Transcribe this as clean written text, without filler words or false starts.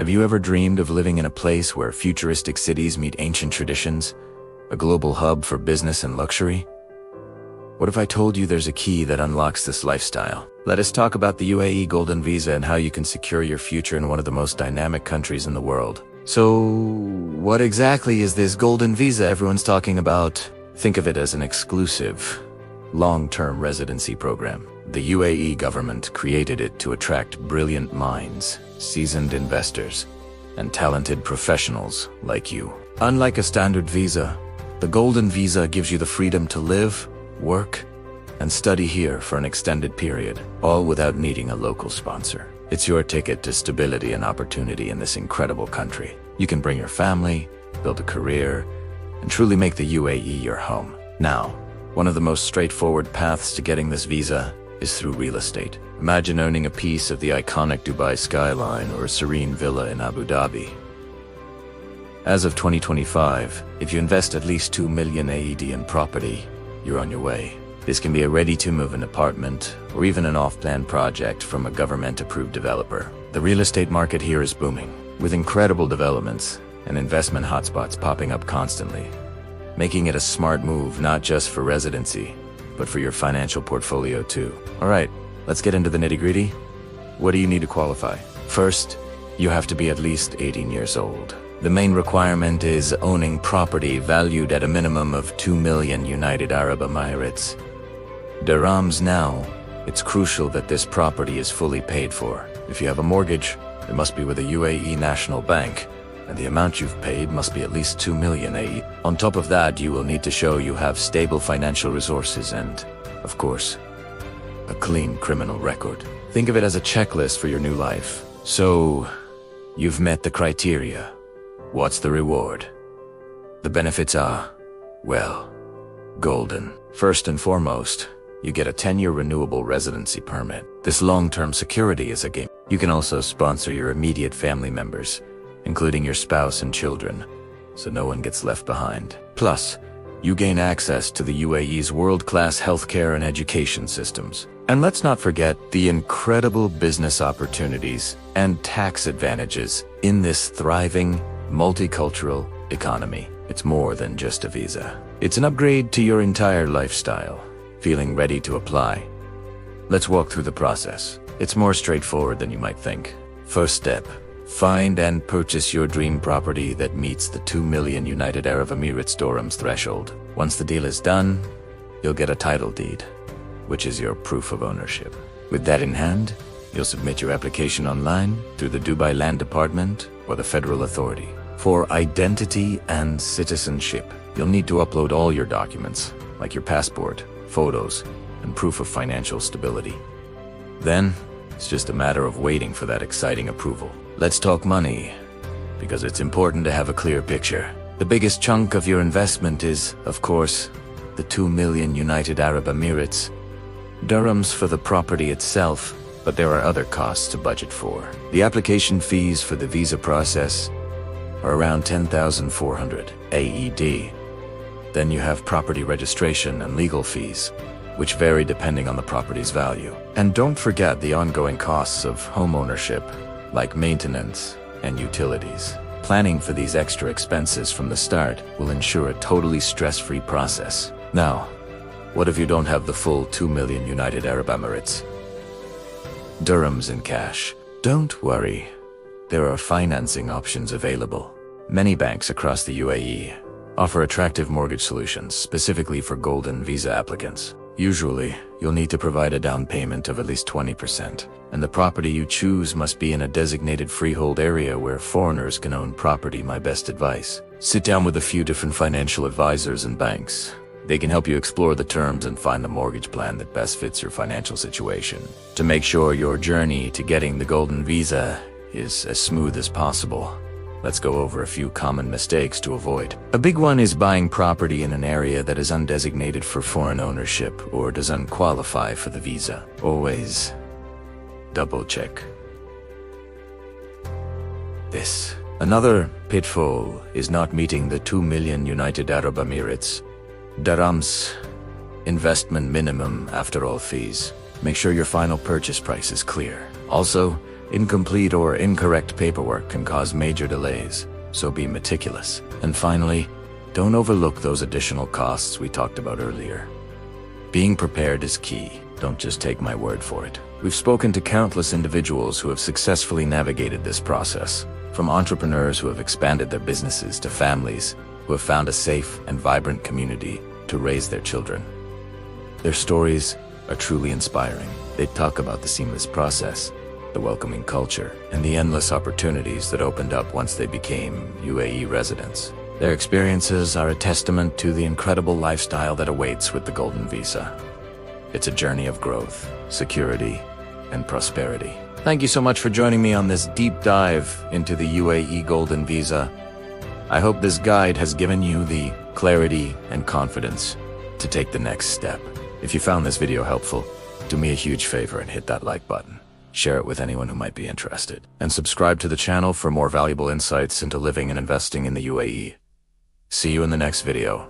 Have you ever dreamed of living in a place where futuristic cities meet ancient traditions? A global hub for business and luxury? What if I told you there's a key that unlocks this lifestyle? Let us talk about the UAE Golden Visa and how you can secure your future in one of the most dynamic countries in the world. So, what exactly is this Golden Visa everyone's talking about? Think of it as an exclusive, long-term residency program. The UAE government created it to attract brilliant minds, seasoned investors, and talented professionals like you. Unlike a standard visa, the Golden Visa gives you the freedom to live, work, and study here for an extended period, all without needing a local sponsor. It's your ticket to stability and opportunity in this incredible country. You can bring your family, build a career, and truly make the UAE your home. Now, one of the most straightforward paths to getting this visa is through real estate. Imagine owning a piece of the iconic Dubai skyline or a serene villa in Abu Dhabi. As of 2025, if you invest at least 2 million AED in property, you're on your way. This can be a ready-to-move-in apartment or even an off-plan project from a government-approved developer. The real estate market here is booming, with incredible developments and investment hotspots popping up constantly, making it a smart move not just for residency, but for your financial portfolio too. All right, let's get into the nitty-gritty. What do you need to qualify? First, you have to be at least 18 years old. The main requirement is owning property valued at a minimum of 2 million United Arab Emirates dirhams. Now, it's crucial that this property is fully paid for. If you have a mortgage, it must be with a UAE national bank, and the amount you've paid must be at least 2 million AED. On top of that, you will need to show you have stable financial resources and, of course, a clean criminal record. Think of it as a checklist for your new life. So, you've met the criteria. What's the reward? The benefits are, well, golden. First and foremost, you get a 10-year renewable residency permit. This long-term security is a game. You can also sponsor your immediate family members, including your spouse and children, so no one gets left behind. Plus, you gain access to the UAE's world-class healthcare and education systems. And let's not forget the incredible business opportunities and tax advantages in this thriving, multicultural economy. It's more than just a visa. It's an upgrade to your entire lifestyle. Feeling ready to apply? Let's walk through the process. It's more straightforward than you might think. First step, find and purchase your dream property that meets the 2 million United Arab Emirates dirhams threshold. Once the deal is done, you'll get a title deed, which is your proof of ownership. With that in hand, you'll submit your application online through the Dubai Land Department or the federal authority. For identity and citizenship, you'll need to upload all your documents, like your passport, photos, and proof of financial stability. Then, it's just a matter of waiting for that exciting approval. Let's talk money, because it's important to have a clear picture. The biggest chunk of your investment is, of course, the 2 million United Arab Emirates dirhams for the property itself, but there are other costs to budget for. The application fees for the visa process are around 10,400 AED. Then you have property registration and legal fees, which vary depending on the property's value. And don't forget the ongoing costs of home ownership, like maintenance and utilities. Planning for these extra expenses from the start will ensure a totally stress-free process. Now, what if you don't have the full 2 million United Arab Emirates dirhams in cash? Don't worry. There are financing options available. Many banks across the UAE offer attractive mortgage solutions specifically for Golden Visa applicants. Usually, you'll need to provide a down payment of at least 20%, and the property you choose must be in a designated freehold area where foreigners can own property. My best advice: sit down with a few different financial advisors and banks. They can help you explore the terms and find the mortgage plan that best fits your financial situation. To make sure your journey to getting the Golden Visa is as smooth as possible, let's go over a few common mistakes to avoid. A big one is buying property in an area that is undesignated for foreign ownership or doesn't qualify for the visa. Always double check this. Another pitfall is not meeting the 2 million United Arab Emirates dirhams investment minimum after all fees. Make sure your final purchase price is clear. Also, Incomplete or incorrect paperwork can cause major delays, so be meticulous. And finally, don't overlook those additional costs we talked about earlier. Being prepared is key. Don't just take my word for it. We've spoken to countless individuals who have successfully navigated this process, from entrepreneurs who have expanded their businesses to families who have found a safe and vibrant community to raise their children. Their stories are truly inspiring. They talk about the seamless process, the welcoming culture, and the endless opportunities that opened up once they became UAE residents. Their experiences are a testament to the incredible lifestyle that awaits with the Golden Visa. It's a journey of growth, security, and prosperity. Thank you so much for joining me on this deep dive into the UAE Golden Visa. I hope this guide has given you the clarity and confidence to take the next step. If you found this video helpful, do me a huge favor and hit that like button. Share it with anyone who might be interested. And subscribe to the channel for more valuable insights into living and investing in the UAE. See you in the next video.